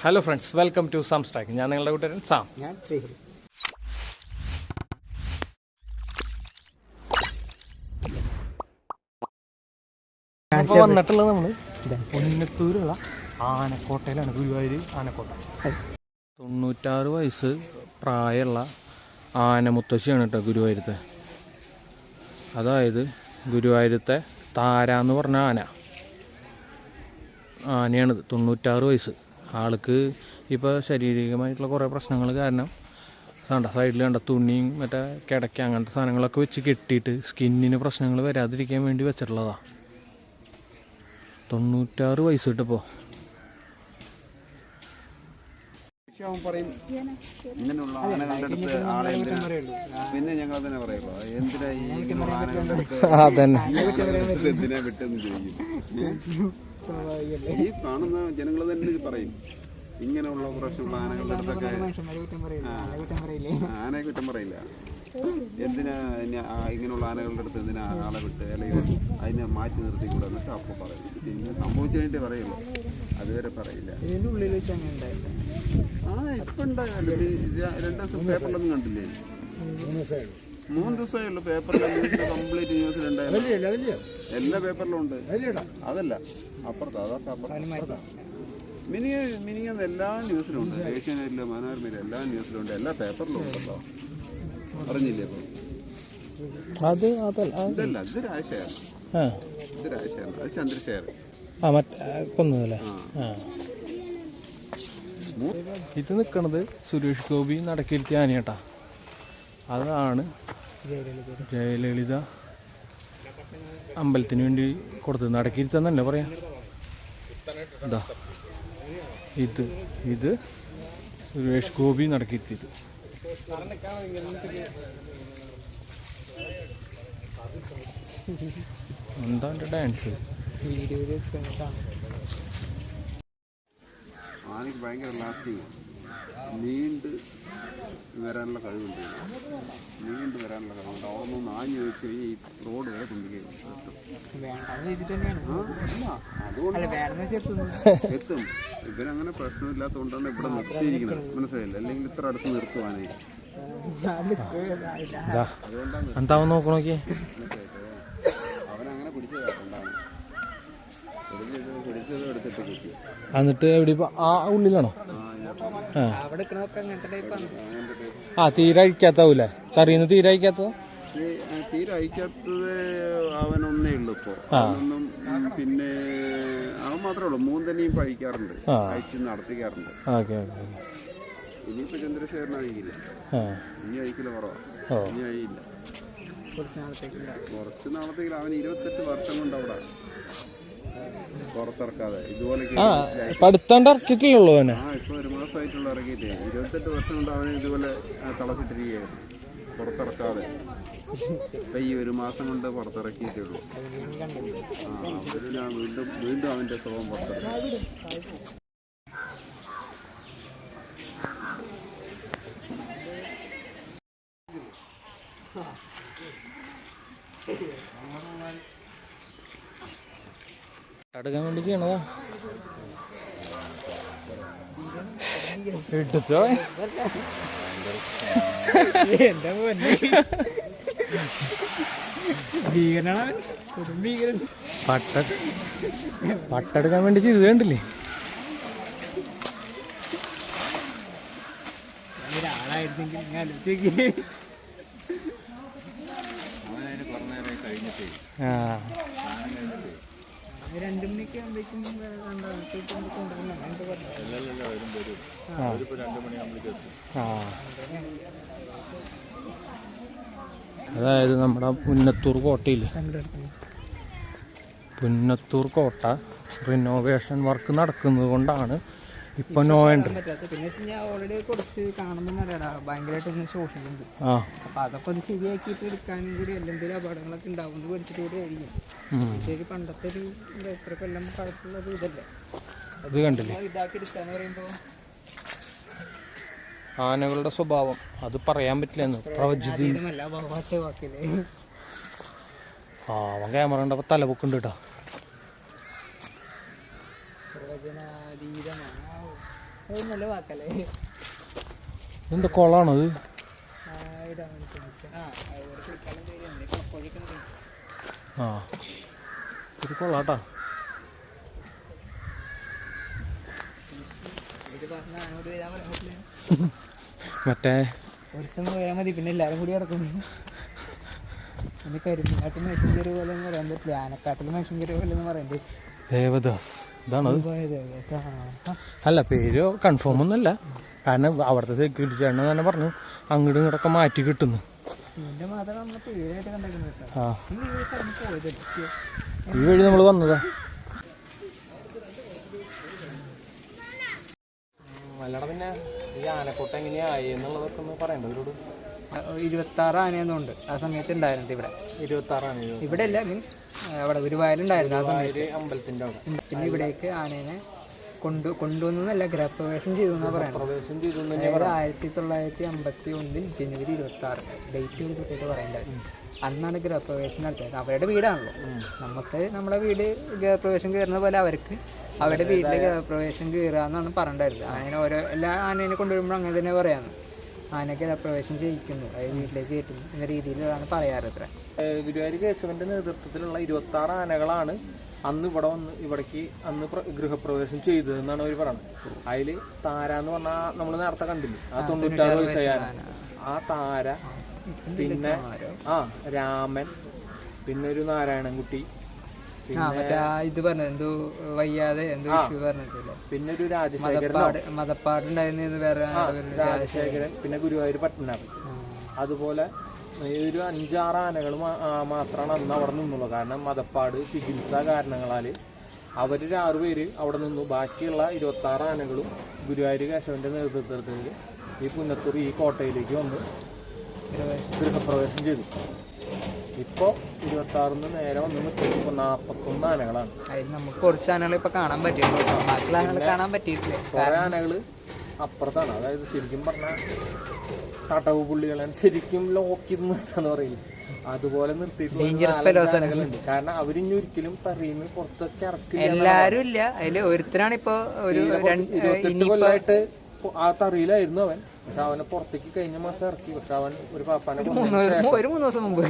Hello friends, welcome to some strike. ഞാൻ നിങ്ങളുടെ കൂട്ടുകാരൻ സാം. ഞാൻ ശ്രീഹരി. ഇപ്പോൾ വന്നിട്ടുള്ളത് നമ്മൾ പുന്നത്തൂരുള്ള ആനക്കോട്ടയിലാണ്. ഗുരുവായൂർ ആനക്കോട്ട. 96 വയസ്സ് പ്രായമുള്ള ആനമുത്തശ്ശിയാണ് കേട്ടോ ഗുരുവായൂരത്തെ. അതായത് ഗുരുവായൂരത്തെ താര എന്ന് പറഞ്ഞ ആനയാണിത്. 96 വയസ്സ്. ആൾക്ക് ഇപ്പോൾ ശാരീരികമായിട്ടുള്ള കുറേ പ്രശ്നങ്ങൾ കാരണം കണ്ട സൈഡിൽ കണ്ട തുണിയും മറ്റേ കിടക്ക അങ്ങനത്തെ സാധനങ്ങളൊക്കെ വെച്ച് കെട്ടിയിട്ട് സ്കിന്നിന് പ്രശ്നങ്ങൾ വരാതിരിക്കാൻ വേണ്ടി വെച്ചിട്ടുള്ളതാണ്. 96 വയസ്സ് കിട്ടപ്പോൾ ഇങ്ങനെയുള്ള ആനകളുടെ അടുത്ത് ആളെ പിന്നെ ഞങ്ങൾ തന്നെ പറയുള്ളൂ, എന്തിനാ ഈ ആനകളുടെ അടുത്ത് എന്തിനാ വിട്ടെന്ന് ചോദിക്കും. ഈ കാണുന്ന ജനങ്ങൾ തന്നെ പറയും, ഇങ്ങനെയുള്ള പ്രശ്നമുള്ള ആനകളുടെ അടുത്തൊക്കെ ആനയെ കുറ്റം പറയില്ല. എന്തിനാ ഇങ്ങനെയുള്ള ആനകളുടെ അടുത്ത് എന്തിനാ ആളെ വിട്ട് അല്ലെങ്കിൽ അതിനെ മാറ്റി നിർത്തിക്കൂടെ എന്നൊക്കെ അപ്പോൾ പറയും. പിന്നെ സംഭവിച്ചു കഴിഞ്ഞിട്ടേ പറയുള്ളൂ, അതുവരെ പറയില്ല. ഇപ്പം ഉണ്ടായാലും 2 ദിവസം പേപ്പറിലൊന്നും കണ്ടില്ലേ? 3 ദിവസമേ ഉള്ളൂ പേപ്പറിൽ കംപ്ലീറ്റ് ന്യൂസിലുണ്ടായിരുന്നു. എല്ലാ പേപ്പറിലും ഉണ്ട്. അതല്ല അപ്പുറത്ത്, അതൊക്കെ അപ്പുറത്ത് മിനിങ്ങന്ന് എല്ലാ ന്യൂസിലും ഉണ്ട്. ഏഷ്യാനെറ്റിലും മനോരമയിലും എല്ലാ ന്യൂസിലും ഉണ്ട്, എല്ലാ പേപ്പറിലും ഉണ്ടല്ലോ. അറിഞ്ഞില്ലേ? അപ്പോൾ ഇതല്ല, ഇത് രാജശേഖരൻ. ഇത് രാജശേഖരൻ, അത് ചന്ദ്രശേഖരൻ. ഇത് നിൽക്കണത് സുരേഷ് ഗോപി നടക്കിരുത്തിയ ആനയേട്ടാ. അതാണ് ജയലളിത അമ്പലത്തിന് വേണ്ടി കൊടുത്തത്. നടക്കിരുത്തെന്ന് തന്നെ പറയാം. ഇതാ ഇത് സുരേഷ് ഗോപി നടക്കിരുത്തിയത്. എന്താ ഡാൻസ്? ആനയ്ക്ക് ഭയങ്കര ലാസ്റ്റിങ്, നീണ്ട് വരാനുള്ള കഴിവുണ്ട്. അവിടെ നിന്ന് ആഞ്ഞു വെച്ച് ഈ റോഡ് വരെ കൊണ്ടുപോയി എത്തും. ഇവരങ്ങനെ പ്രശ്നമില്ലാത്തതുകൊണ്ടാണ് ഇവിടെ നിർത്തിയിരിക്കുന്നത്, മനസ്സിലായില്ല? അല്ലെങ്കിൽ ഇത്ര അടുത്ത് നിർത്തുവാനേ. എന്താവും നോക്കണോക്കേ. അവനങ്ങനെ പിടിച്ചതാണ്ടാണ്, പിടിച്ചത് എടുത്തിട്ട് കുത്തി. എന്നിട്ട് എവിടെ ആ ഉള്ളിലാണോ? തീരെ അഴിക്കാത്താവൂലേ? തറീന്ന് തീരെ അഴിക്കാത്തത്? തീരെ അഴിക്കാത്തത് അവനൊന്നേ ഉള്ളു ഇപ്പൊ. അവനൊന്നും പിന്നെ അവൻ മാത്രമേ ഉള്ളൂ. 3 തന്നെയും ഇപ്പൊ അഴിക്കാറുണ്ട്, അഴിച്ച് നടത്തിക്കാറുണ്ട്. ഇനിയിപ്പോ ചന്ദ്രശേഖരൻ അഴിക്കില്ല, ഇനി അഴിക്കില്ല കുറവാ, ഇനി അഴിയില്ല. കുറച്ച് നാളത്തേക്ക് അവൻ 28 വർഷം കൊണ്ട് അവിടെ പുറത്തിറക്കാതെ ഇതുപോലെ ഇറക്കിയിട്ടില്ലല്ലോ. ഇപ്പൊ 1 മാസമായിട്ടുള്ള ഇറക്കിയിട്ട് 28 വർഷം കൊണ്ട് അവന് ഇതുപോലെ തളച്ചിട്ടിരിക്കുകയായിരുന്നു, പുറത്തിറക്കാതെ. ഇപ്പൊ ഈ 1 മാസം കൊണ്ട് പുറത്തിറക്കിയിട്ടേ ഉള്ളൂ. വീണ്ടും അവന്റെ സ്വഭാവം പുറത്തിറക്കി. എടുക്കാൻ വേണ്ടി ചെയ്യണതാ. എടുത്തോ പട്ടെടുക്കാൻ വേണ്ടി ചെയ്ത് കണ്ടില്ലേ? ആ 2 മണിക്ക് അതായത് നമ്മുടെ പുന്നത്തൂർ കോട്ടയിൽ, പുന്നത്തൂർ കോട്ട റിനോവേഷൻ വർക്ക് നടക്കുന്നത് കൊണ്ടാണ് ഇപ്പൊ നോ എൻട്രി. പിന്നെ ഓൾറെഡി കുറച്ച് കാണുമ്പോൾ ഭയങ്കരമായിട്ട് ശോഷിക്കുന്നുണ്ട്. അപ്പൊ അതൊക്കെ ഒന്ന് ശരിയാക്കിയിട്ട് എടുക്കാനും കൂടി എന്തെങ്കിലും അപകടങ്ങളൊക്കെ ഉണ്ടാവുന്നത് പഠിച്ചിട്ട് കൂടി ആയിരിക്കും. പണ്ടത്തെ ഒരു എത്ര കൊല്ലം പഴക്കമുള്ളത് ഇതല്ലേ, അത് കണ്ടില്ലേ? ഇതാക്കി എടുക്കാന്ന് പറയുമ്പോ ആനകളുടെ സ്വഭാവം അത് പറയാൻ പറ്റില്ലെന്ന് പ്രവചിതി. അവൻ ക്യാമറ കണ്ടപ്പോ തലപൊക്കുണ്ട് കേട്ടോ. നല്ല വാക്കല്ലേ. എന്താ കൊളാണത്? ആ ഒരു കൊള്ളാട്ടാ. മറ്റേ ഒരുത്തം പോയാൽ മതി, പിന്നെ എല്ലാവരും കൂടി കിടക്കുന്നു. പിന്നെ കരിമ്പിനാട്ടിൽ മെഷീൻ കയറി പോലെ പറയാൻ പറ്റില്ല, ആനക്കാട്ടിൽ മെഷീൻ കയറി പോലെ എന്ന് പറയുന്നത്. ദേവദാസ് ഇതാണത്. അല്ല പേര് കൺഫേം ഒന്നുമല്ല, കാരണം അവിടുത്തെ സെക്യൂരിറ്റി ചേട്ടൻ തന്നെ പറഞ്ഞു അങ്ങോട്ടും ഇങ്ങോട്ടൊക്കെ മാറ്റി കിട്ടുന്നു. ഇതിന്റെ മാത്രം നമ്മൾ പേരായിട്ട് കണ്ടേക്കുന്നത്. ആ ഈ വഴി നമ്മൾ വന്നതാ. അല്ലട പിന്നെ ഈ ആനക്കൂട്ടം എങ്ങനെയായി എന്നുള്ളതൊക്കെ ഒന്ന് പറയണ്ട ഇവരോട്. 26 ആനയൊന്നുണ്ട് ആ സമയത്ത് ഉണ്ടായിരുന്നത് ഇവിടെ. 26 ആന ഇവിടെ അല്ല, മീൻസ് അവിടെ ഒരു വയലുണ്ടായിരുന്നു ആ സമയത്ത് അമ്പലത്തിന്റെ അവിടെ. പിന്നെ ഇവിടേക്ക് ആനേനെ കൊണ്ടുവന്നല്ല, ഗൃഹപ്രവേശം ചെയ്തു എന്നാ പറയുന്നത്. 1951 ജനുവരി 26 ഡേറ്റ് കൃത്യമായിട്ട് പറയണ്ടായിരുന്നു. അന്നാണ് ഗൃഹപ്രവേശം നടത്തിയത്. അവരുടെ വീടാണല്ലോ, നമുക്ക് നമ്മുടെ വീട് ഗൃഹപ്രവേശം കയറുന്ന പോലെ അവർക്ക് അവരുടെ വീട്ടിൽ ഗൃഹപ്രവേശം കയറുക എന്നാണ് പറഞ്ഞിട്ടുണ്ടായിരുന്നത്. ആനേനെ എല്ലാ ആനേനെ കൊണ്ടുവരുമ്പോഴും അങ്ങനെ തന്നെ പറയാന്ന്, ആന ഗൃഹപ്രവേശം ചെയ്യിക്കുന്നു, അതായത് വീട്ടിലേക്ക് കയറ്റുന്നു എന്ന രീതിയിലാണ് പറയാറ്. ഇത്ര ഗുരുവായൂർ കേശവന്റെ നേതൃത്വത്തിലുള്ള 26 ആനകളാണ് അന്ന് ഇവിടെ വന്ന് ഇവിടേക്ക് അന്ന് ഗൃഹപ്രവേശം ചെയ്തതെന്നാണ് അവർ പറയുന്നത്. അതിൽ താര എന്ന് പറഞ്ഞാൽ നമ്മൾ നേരത്തെ കണ്ടില്ലേ, ആ 96 വയസ്സായ ആ താര, പിന്നെ രാമൻ, പിന്നെ ഒരു നാരായണൻകുട്ടി, ഇത് പറഞ്ഞത് എന്തോ വയ്യാതെ എന്തോ ഇഷ്യൂ പറഞ്ഞിട്ടില്ല, പിന്നെ ഒരു രാജശേഖരൻ, മതപ്പാടുണ്ടായിരുന്നത് വേറെ രാജശേഖരൻ, പിന്നെ ഗുരുവായൂർ പട്ടനാണ്. അതുപോലെ ഒരു 5-6 ആനകൾ മാത്രമാണ് അന്ന് അവിടെ നിന്നുള്ളൂ. കാരണം മതപ്പാട് ചികിത്സാ കാരണങ്ങളാൽ അവർ 6 പേര് അവിടെ നിന്നു. ബാക്കിയുള്ള 26 ആനകളും ഗുരുവായൂർ കേശവന്റെ നേതൃത്വത്തിൽ ഈ പുന്നത്തൂർ ഈ കോട്ടയിലേക്ക് വന്ന് ഗൃഹപ്രവേശം ചെയ്തു. ഇപ്പോൾ 26 നേരെ വന്ന് നിൽക്കുന്നത് 41 ആനകളാണ്. നമുക്ക് കുറച്ച് ആനകൾ ഇപ്പൊ കാണാൻ പറ്റിയിട്ടില്ല. കുറെ ആനകൾ അപ്പുറത്താണ്, അതായത് ശരിക്കും പറഞ്ഞാൽ തടവ് പുള്ളികളാണ്, ശരിക്കും ലോക്കി നിർത്താന്ന് പറയില്ല, അതുപോലെ നിർത്തിയിട്ടുള്ള. കാരണം അവരിനി ഒരിക്കലും പറയുന്ന പുറത്തൊക്കെ ഇറക്കില്ല. എല്ലാരും ഇല്ല, അതില് ഒരുത്തരാണ് ഇപ്പൊ ഒരു 28 കൊല്ലമായിട്ട് ആ തറിയിലായിരുന്നു അവൻ. പക്ഷെ അവനെ പുറത്തേക്ക് കഴിഞ്ഞ മാസം ഇറക്കി. പക്ഷെ അവൻ ഒരു പാപ്പാനെ ഒരു 3 ദിവസം മുമ്പ്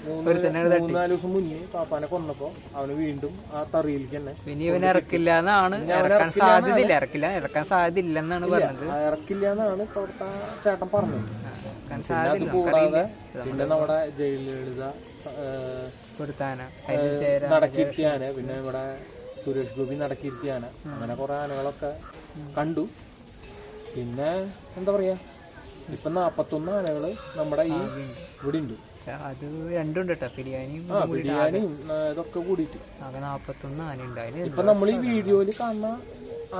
3-4 ദിവസം മുന്നേ പാപ്പാനെ കൊന്നപ്പോ അവന് വീണ്ടും ആ തറിയിലേക്ക് തന്നെ. ഇനി ഇവനെ ഇറക്കില്ല എന്നാണ്, ഇറക്കാൻ സാധ്യതയില്ല എന്നാണ് പറഞ്ഞത്. ഇറക്കില്ല എന്നാണ് ഇപ്പൊ അവിടുത്തെ ചേട്ടൻ പറഞ്ഞത്. അത് കൂടാതെ പിന്നെ നമ്മുടെ ജയലളിത നടക്കിരുത്തിയാന, പിന്നെ ഇവിടെ സുരേഷ് ഗോപി നടക്കിരുത്തിയാന, അങ്ങനെ കുറെ ആനകളൊക്കെ കണ്ടു. പിന്നെ എന്താ പറയാ, ഇപ്പൊ 41 ആനകള് നമ്മുടെ ഈ ഇവിടെ ഉണ്ട്. അത് രണ്ടുണ്ട് കേട്ടോ, ബിരിയാണിയും ഇതൊക്കെ കൂടിയിട്ട് 41 ആന ഉണ്ടായിരുന്നു. ഇപ്പൊ നമ്മൾ ഈ വീഡിയോയില് കാണുന്ന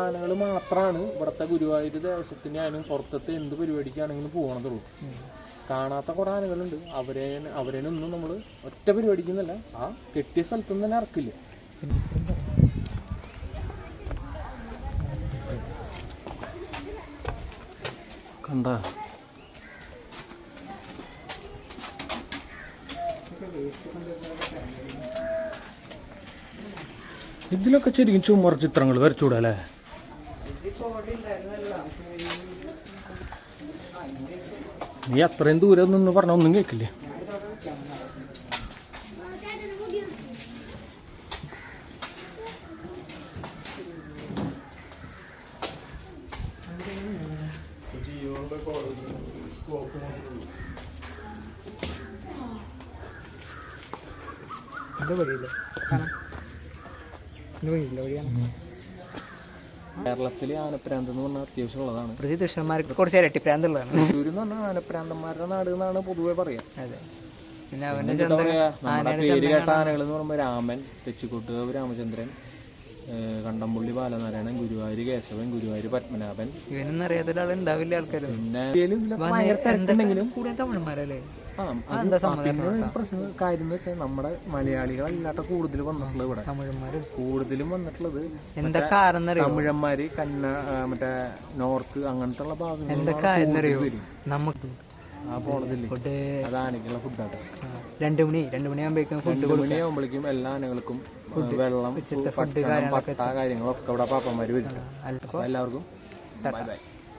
ആനകൾ മാത്രമാണ് ഇവിടുത്തെ ഗുരുവായൂർ ദേവസ്വത്തിന്റെ ആനും പുറത്തത്തെ എന്ത് പരിപാടിക്കാണെങ്കിലും പോകണതുള്ളൂ. കാണാത്ത കുറെ ആനകളുണ്ട്, അവരേനൊന്നും നമ്മൾ ഒറ്റ പരിപാടിക്കുന്നല്ല, ആ കെട്ടിയ സ്ഥലത്തൊന്നും തന്നെ ഇറക്കില്ല. കണ്ട ഇതിലൊക്കെ ശരിക്കും ചുമർ ചിത്രങ്ങൾ വരച്ചുകൂടാ അല്ലേ? നീ അത്രയും ദൂരം നിന്ന് പറഞ്ഞ ഒന്നും കേൾക്കില്ലേ. കേരളത്തില് ആനപ്രാന്ത് എന്ന് പറഞ്ഞാൽ അത്യാവശ്യം ഉള്ളതാണ്. തൃശ്ശൂർമാർക്ക് കുറച്ച് ഇരട്ടിപ്രാന്തുള്ളതാണ്. തൃശ്ശൂർ എന്ന് പറഞ്ഞാൽ ആനപ്രാന്തന്മാരുടെ നാട് എന്നാണ് പൊതുവെ പറയാം. അതെ, പിന്നെ നമ്മുടെ പേര് കേട്ട ആനകൾ എന്ന് പറയുമ്പോൾ രാമൻ, തെച്ചിക്കോട്ട് രാമചന്ദ്രൻ, കണ്ടംപുള്ളി ബാലനാരായണൻ, ഗുരുവായൂർ കേശവൻ, ഗുരുവായൂർ പത്മനാഭൻ. ഇവനൊന്നും അറിയാത്ത ആളുണ്ടാവില്ല ആൾക്കാർ. പിന്നെ തമിഴന്മാരല്ലേ? പ്രശ്നം കാര്യം എന്ന് വെച്ചാൽ നമ്മുടെ മലയാളികളല്ലാത്ത കൂടുതൽ വന്നിട്ടുള്ളത് ഇവിടെ. തമിഴന്മാര് കൂടുതലും വന്നിട്ടുള്ളത് തമിഴന്മാര്, മറ്റേ നോർത്ത് അങ്ങനത്തെ ഉള്ള ഭാഗങ്ങൾ. നമുക്ക് ആ പോണതില്ലേ, അത് ആനക്കുള്ള ഫുഡാണ്. 2 മണിയാകുമ്പോഴേക്കും എല്ലാ ആനകൾക്കും വെള്ളം, ഭക്ഷണം, പട്ട കാര്യങ്ങളൊക്കെ ഇവിടെ പാപ്പന്മാര് വരും. അപ്പൊ എല്ലാവർക്കും ടാറ്റ.